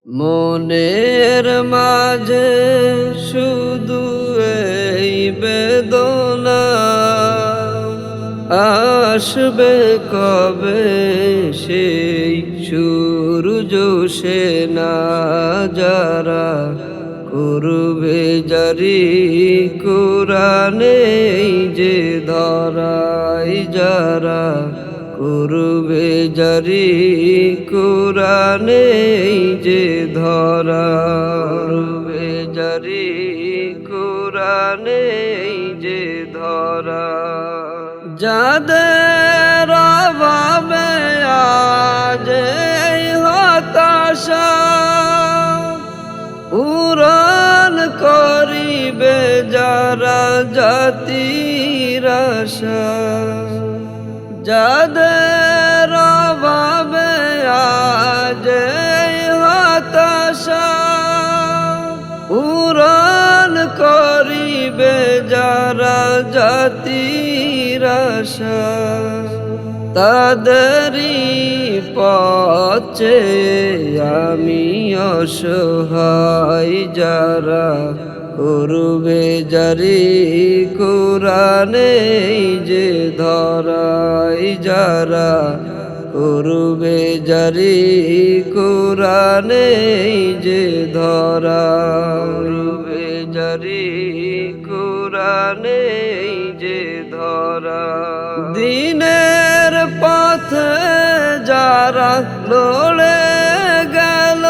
মনের মাঝে শুধু এই বেদনা, আসবে কবে সেই সূরজ সে না যারা করবে জারি কুরানে যে ধরাই যারা করবে জারি কুরানে যে ধরা করবে জারি কুরানে যে ধরা যাদের অভাবে আজ এই হতাশা পূরণ করিবে যারা জাতির আশা, যাদের অভাবে আজ এই হতাশা পূরণ করিবে যারা জাতির আশা, তাদেরই পথে আমি অসহায় যারা করবে জারি কুরানে যে ধরাই যারা করবে জারি কুরানে যে ধরা করবে জারি কুরানে যে ধরা দিনের পথে যারা লড়ে গেল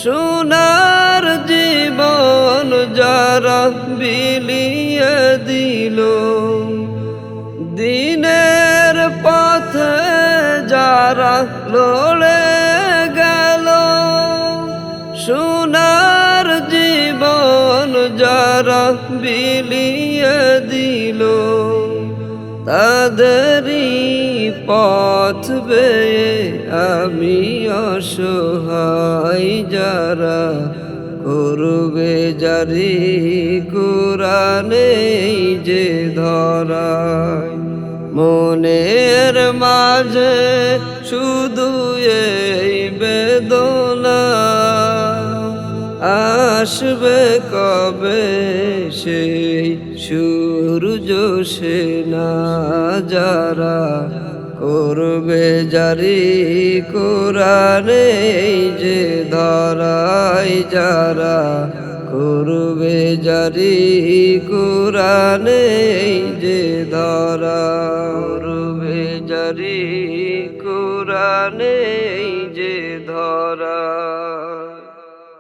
সোনার জীবন যারা বিলিয়ে দিল, দিনের পথে যারা লড়ে গেল সোনার জীবন যারা বিলিয়ে দিল, তাদেরই পথ বেয়ে আমি অসহায় যারা করবে জারি কুরানে যে ধরায় মনের মাঝে শুধু এই বেদনা, আসবে কবে সেই সূরজ সে না যারা করবে জারি কুরানে যে ধরাই যারা করবে জারি কুরানে যে ধরা করবে জারি কুরানে যে ধরা।